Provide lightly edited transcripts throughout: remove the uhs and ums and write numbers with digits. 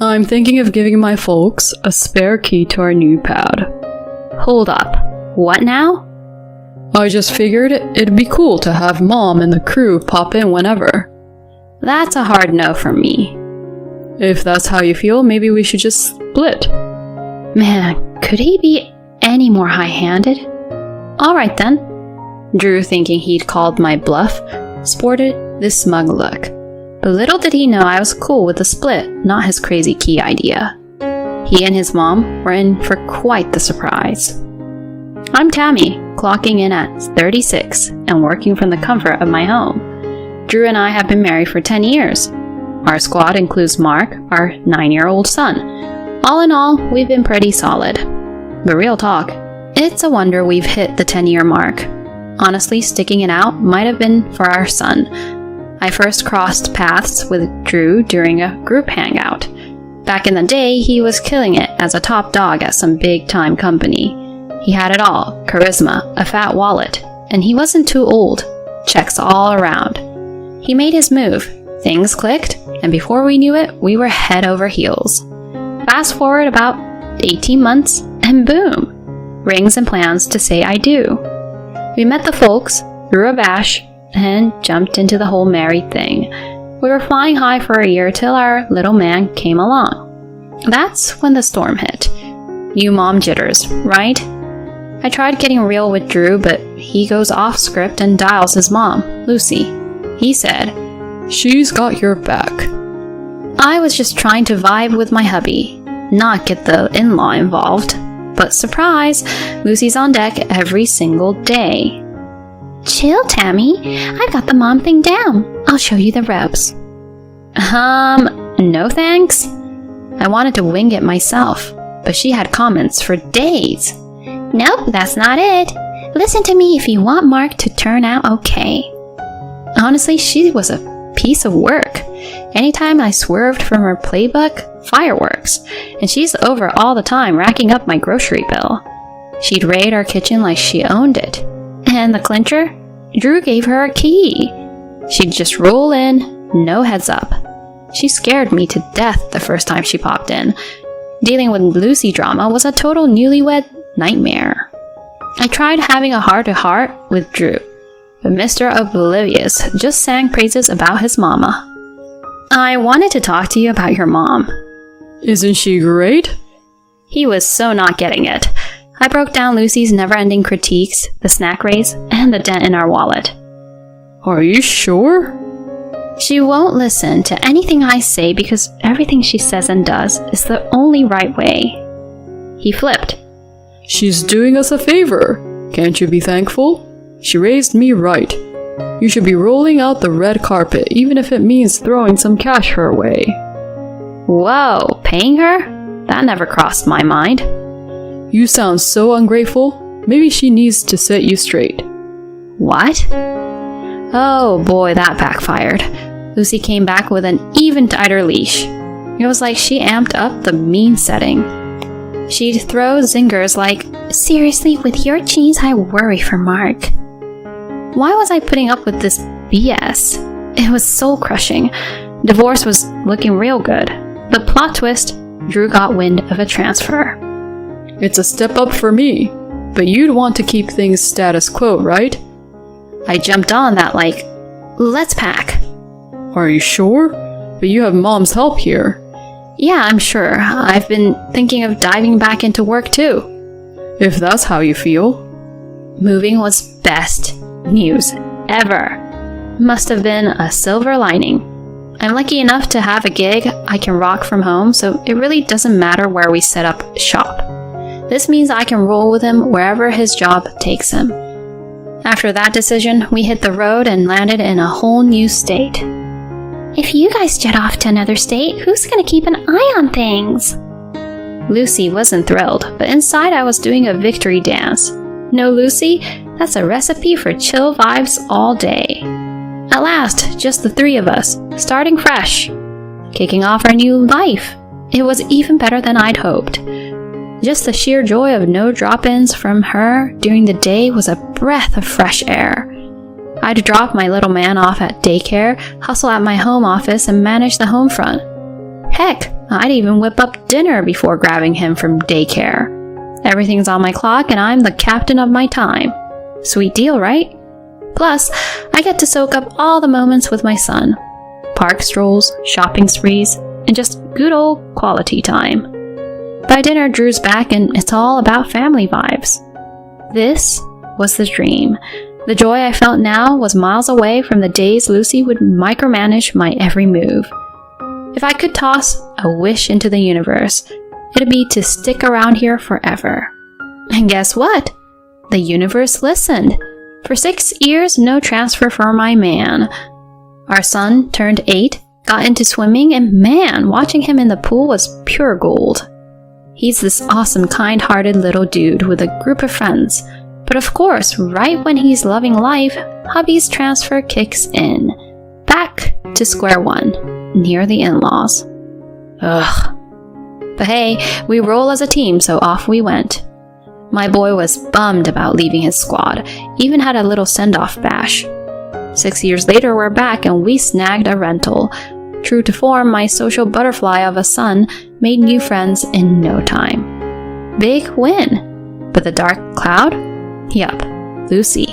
I'm thinking of giving my folks a spare key to our new pad. Hold up. What now? I just figured it'd be cool to have Mom and the crew pop in whenever. That's a hard no from me. If that's how you feel, maybe we should just split. Man, could he be any more high-handed? Alright then. Drew, thinking he'd called my bluff, sported this smug look. But little did he know I was cool with the split, not his crazy key idea. He and his mom were in for quite the surprise. I'm Tammy, clocking in at 36 and working from the comfort of my home. Drew and I have been married for 10 years. Our squad includes Mark, our 9-year-old son. All in all, we've been pretty solid. But real talk, it's a wonder we've hit the 10-year mark. Honestly, sticking it out might have been for our son. I first crossed paths with Drew during a group hangout. Back in the day, he was killing it as a top dog at some big-time company. He had it all, charisma, a fat wallet, and he wasn't too old. Checks all around. He made his move, things clicked, and before we knew it, we were head over heels. Fast forward about 18 months, and boom! Rings and plans to say I do. We met the folks, threw a bash, and jumped into the whole married thing. We were flying high for a year till our little man came along. That's when the storm hit. You mom jitters, right? I tried getting real with Drew, but he goes off script and dials his mom, Lucy. He said, "She's got your back." I was just trying to vibe with my hubby, not get the in-law involved. But surprise, Lucy's on deck every single day. Chill, Tammy. I've got the mom thing down. I'll show you the ropes. No thanks. I wanted to wing it myself, but she had comments for days. Nope, that's not it. Listen to me if you want Mark to turn out okay. Honestly, she was a piece of work. Anytime I swerved from her playbook, fireworks, and she's over all the time racking up my grocery bill. She'd raid our kitchen like she owned it. And the clincher? Drew gave her a key. She'd just roll in, no heads up. She scared me to death the first time she popped in. Dealing with Lucy drama was a total newlywed nightmare. I tried having a heart-to-heart with Drew, but Mr. Oblivious just sang praises about his mama. I wanted to talk to you about your mom. Isn't she great? He was so not getting it. I broke down Lucy's never-ending critiques, the snack raise, and the dent in our wallet. Are you sure? She won't listen to anything I say because everything she says and does is the only right way. He flipped. She's doing us a favor. Can't you be thankful? She raised me right. You should be rolling out the red carpet, even if it means throwing some cash her way. Whoa, paying her? That never crossed my mind. You sound so ungrateful. Maybe she needs to set you straight. What? Oh boy, that backfired. Lucy came back with an even tighter leash. It was like she amped up the mean setting. She'd throw zingers like, "Seriously, with your cheese, I worry for Mark." Why was I putting up with this BS? It was soul-crushing. Divorce was looking real good. But plot twist, Drew got wind of a transfer. It's a step up for me, but you'd want to keep things status quo, right? I jumped on that like, let's pack. Are you sure? But you have Mom's help here. Yeah, I'm sure. I've been thinking of diving back into work too. If that's how you feel. Moving was best news ever. Must have been a silver lining. I'm lucky enough to have a gig I can rock from home, so it really doesn't matter where we set up shop. This means I can roll with him wherever his job takes him. After that decision, we hit the road and landed in a whole new state. If you guys jet off to another state, who's gonna keep an eye on things? Lucy wasn't thrilled, but inside I was doing a victory dance. No, Lucy, that's a recipe for chill vibes all day. At last, just the three of us, starting fresh, kicking off our new life. It was even better than I'd hoped. Just the sheer joy of no drop-ins from her during the day was a breath of fresh air. I'd drop my little man off at daycare, hustle at my home office, and manage the home front. Heck, I'd even whip up dinner before grabbing him from daycare. Everything's on my clock and I'm the captain of my time. Sweet deal, right? Plus, I get to soak up all the moments with my son. Park strolls, shopping sprees, and just good old quality time. By dinner, Drew's back and it's all about family vibes. This was the dream. The joy I felt now was miles away from the days Lucy would micromanage my every move. If I could toss a wish into the universe, it'd be to stick around here forever. And guess what? The universe listened. For 6 years, no transfer for my man. Our son turned 8, got into swimming, and man, watching him in the pool was pure gold. He's this awesome, kind-hearted little dude with a group of friends. But of course, right when he's loving life, hubby's transfer kicks in. Back to square one, near the in-laws. Ugh. But hey, we roll as a team, so off we went. My boy was bummed about leaving his squad, even had a little send-off bash. 6 years later, we're back and we snagged a rental. True to form, my social butterfly of a son made new friends in no time. Big win. But the dark cloud? Yup, Lucy.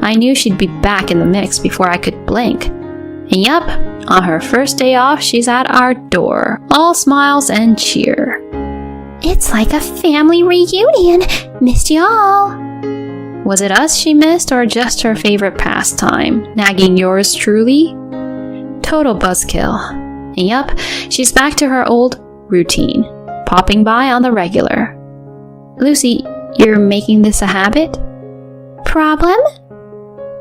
I knew she'd be back in the mix before I could blink. And yup, on her first day off, she's at our door, all smiles and cheer. It's like a family reunion. Missed y'all. Was it us she missed or just her favorite pastime, nagging yours truly? Total buzzkill. And yup, she's back to her old routine, popping by on the regular. Lucy, you're making this a habit? Problem?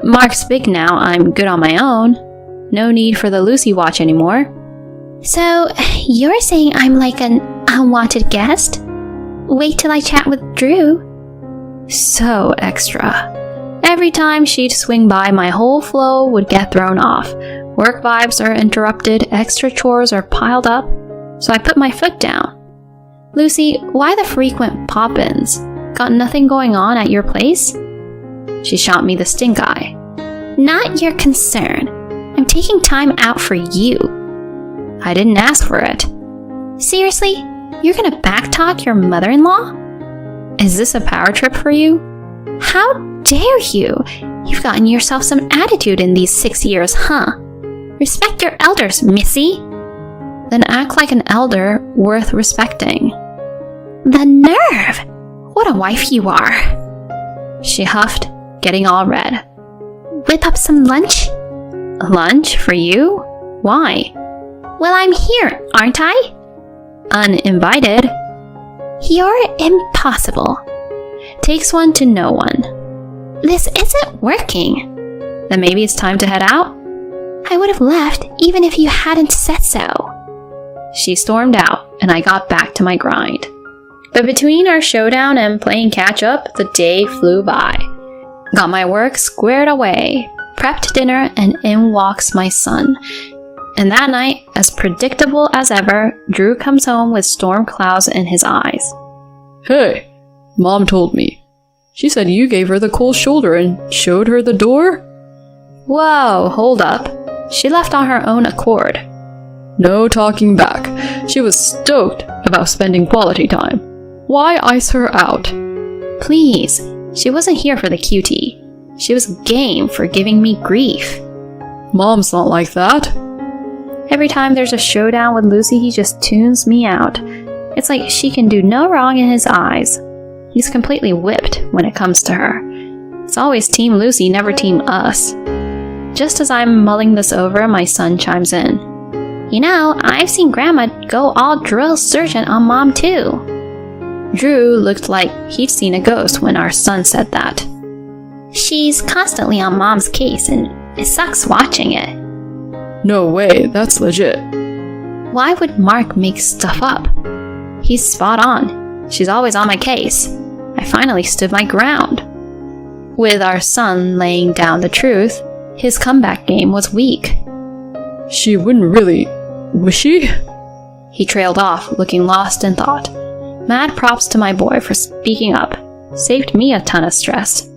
Mark's big now, I'm good on my own. No need for the Lucy watch anymore. So, you're saying I'm like an unwanted guest? Wait till I chat with Drew. So extra. Every time she'd swing by, my whole flow would get thrown off. Work vibes are interrupted, extra chores are piled up, so I put my foot down. Lucy, why the frequent pop-ins? Got nothing going on at your place? She shot me the stink eye. Not your concern. I'm taking time out for you. I didn't ask for it. Seriously? You're gonna backtalk your mother-in-law? Is this a power trip for you? How dare you? You've gotten yourself some attitude in these 6 years, huh? Respect your elders, missy. Then act like an elder worth respecting. The nerve! What a wife you are. She huffed, getting all red. Whip up some lunch? Lunch for you? Why? Well, I'm here, aren't I? Uninvited. You're impossible. Takes one to know one. This isn't working. Then maybe it's time to head out? I would have left even if you hadn't said so. She stormed out, and I got back to my grind. But between our showdown and playing catch-up, the day flew by. Got my work squared away, prepped dinner, and in walks my son. And that night, as predictable as ever, Drew comes home with storm clouds in his eyes. Hey, Mom told me. She said you gave her the cold shoulder and showed her the door? Whoa, hold up. She left on her own accord. No talking back. She was stoked about spending quality time. Why ice her out? Please, she wasn't here for the cutie. She was game for giving me grief. Mom's not like that. Every time there's a showdown with Lucy, he just tunes me out. It's like she can do no wrong in his eyes. He's completely whipped when it comes to her. It's always Team Lucy, never Team us. Just as I'm mulling this over, my son chimes in. You know, I've seen Grandma go all drill sergeant on Mom too. Drew looked like he'd seen a ghost when our son said that. She's constantly on Mom's case and it sucks watching it. No way, that's legit. Why would Mark make stuff up? He's spot on. She's always on my case. I finally stood my ground. With our son laying down the truth, his comeback game was weak. She wouldn't really, was she? He trailed off, looking lost in thought. Mad props to my boy for speaking up. Saved me a ton of stress.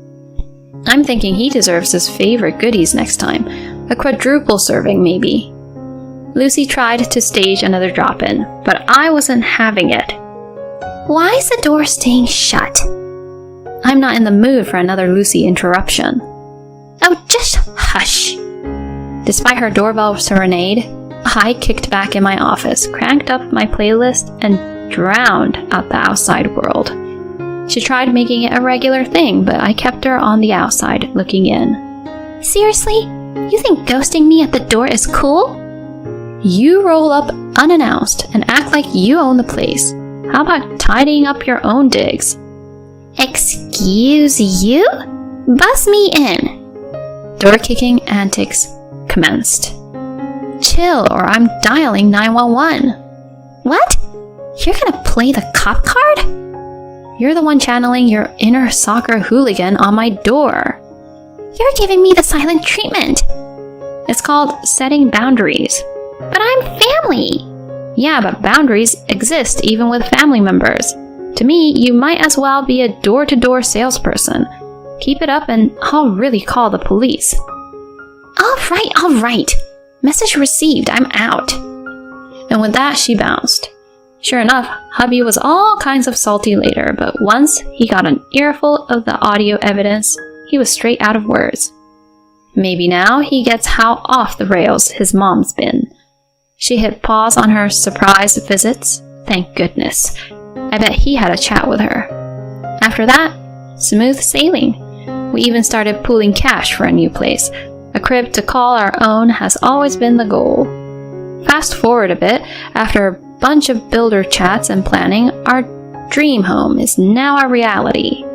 I'm thinking he deserves his favorite goodies next time. A quadruple serving, maybe. Lucy tried to stage another drop-in, but I wasn't having it. Why is the door staying shut? I'm not in the mood for another Lucy interruption. Oh, just hush. Despite her doorbell serenade, I kicked back in my office, cranked up my playlist, and drowned out the outside world. She tried making it a regular thing, but I kept her on the outside, looking in. Seriously? You think ghosting me at the door is cool? You roll up unannounced and act like you own the place. How about tidying up your own digs? Excuse you? Buzz me in. Door-kicking antics commenced. Chill, or I'm dialing 911. What? You're gonna play the cop card? You're the one channeling your inner soccer hooligan on my door. You're giving me the silent treatment. It's called setting boundaries. But I'm family. Yeah, but boundaries exist even with family members. To me, you might as well be a door-to-door salesperson. Keep it up and I'll really call the police. All right. Message received, I'm out. And with that, she bounced. Sure enough, hubby was all kinds of salty later, but once he got an earful of the audio evidence, he was straight out of words. Maybe now he gets how off the rails his mom's been. She hit pause on her surprise visits. Thank goodness. I bet he had a chat with her. After that, smooth sailing. We even started pooling cash for a new place. A crib to call our own has always been the goal. Fast forward a bit, after a bunch of builder chats and planning, our dream home is now a reality.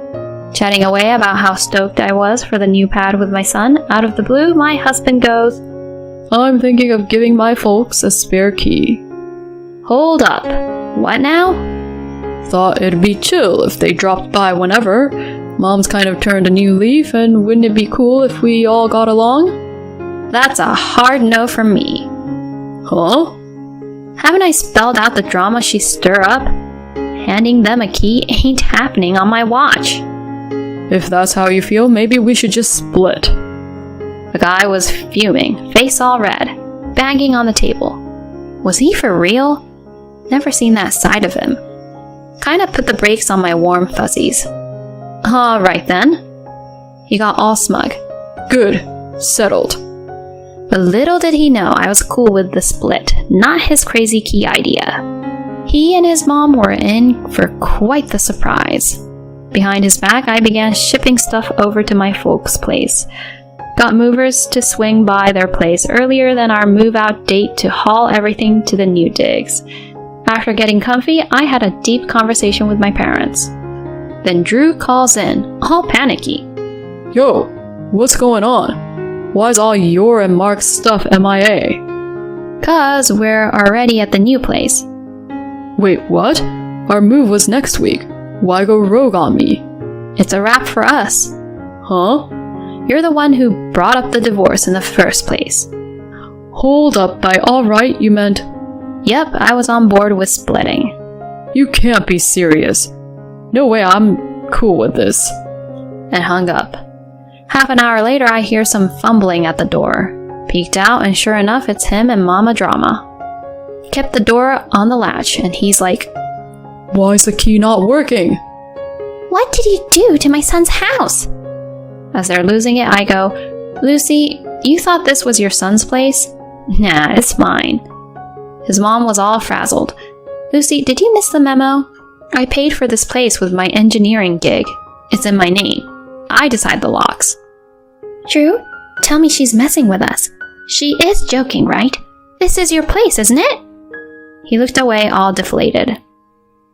Chatting away about how stoked I was for the new pad with my son, out of the blue, my husband goes, I'm thinking of giving my folks a spare key. Hold up. What now? Thought it'd be chill if they dropped by whenever. Mom's kind of turned a new leaf, and wouldn't it be cool if we all got along? That's a hard no from me. Huh? Haven't I spelled out the drama she stir up? Handing them a key ain't happening on my watch. If that's how you feel, maybe we should just split. The guy was fuming, face all red, banging on the table. Was he for real? Never seen that side of him. Kinda put the brakes on my warm fuzzies. Alright then. He got all smug. Good. Settled. But little did he know I was cool with the split, not his crazy key idea. He and his mom were in for quite the surprise. Behind his back, I began shipping stuff over to my folks' place. Got movers to swing by their place earlier than our move-out date to haul everything to the new digs. After getting comfy, I had a deep conversation with my parents. Then Drew calls in, all panicky. Yo, what's going on? Why's all your and Mark's stuff MIA? 'Cause we're already at the new place. Wait, what? Our move was next week. Why go rogue on me? It's a wrap for us. Huh? You're the one who brought up the divorce in the first place. Hold up, by alright you meant... Yep, I was on board with splitting. You can't be serious. No way, I'm cool with this. And hung up. Half an hour later, I hear some fumbling at the door. Peeked out, and sure enough, it's him and Mama Drama. Kept the door on the latch, and he's like, Why's the key not working? What did you do to my son's house? As they're losing it, I go, Lucy, you thought this was your son's place? Nah, it's mine. His mom was all frazzled. Lucy, did you miss the memo? I paid for this place with my engineering gig. It's in my name. I decide the locks. Drew, tell me she's messing with us. She is joking, right? This is your place, isn't it? He looked away all deflated.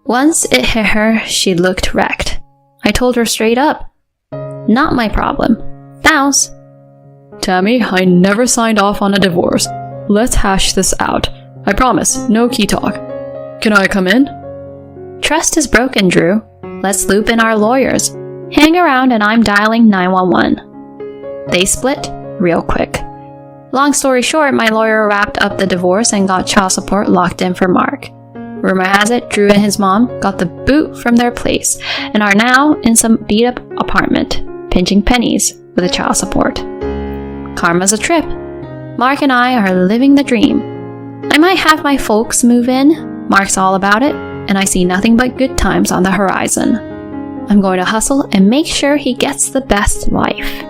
Once it hit her, she looked wrecked. I told her straight up. Not my problem. Bounce. Tammy, I never signed off on a divorce. Let's hash this out. I promise, no key talk. Can I come in? Trust is broken, Drew. Let's loop in our lawyers. Hang around and I'm dialing 911. They split real quick. Long story short, my lawyer wrapped up the divorce and got child support locked in for Mark. Rumor has it, Drew and his mom got the boot from their place and are now in some beat-up apartment, pinching pennies with the child support. Karma's a trip. Mark and I are living the dream. I might have my folks move in. Mark's all about it, and I see nothing but good times on the horizon. I'm going to hustle and make sure he gets the best life.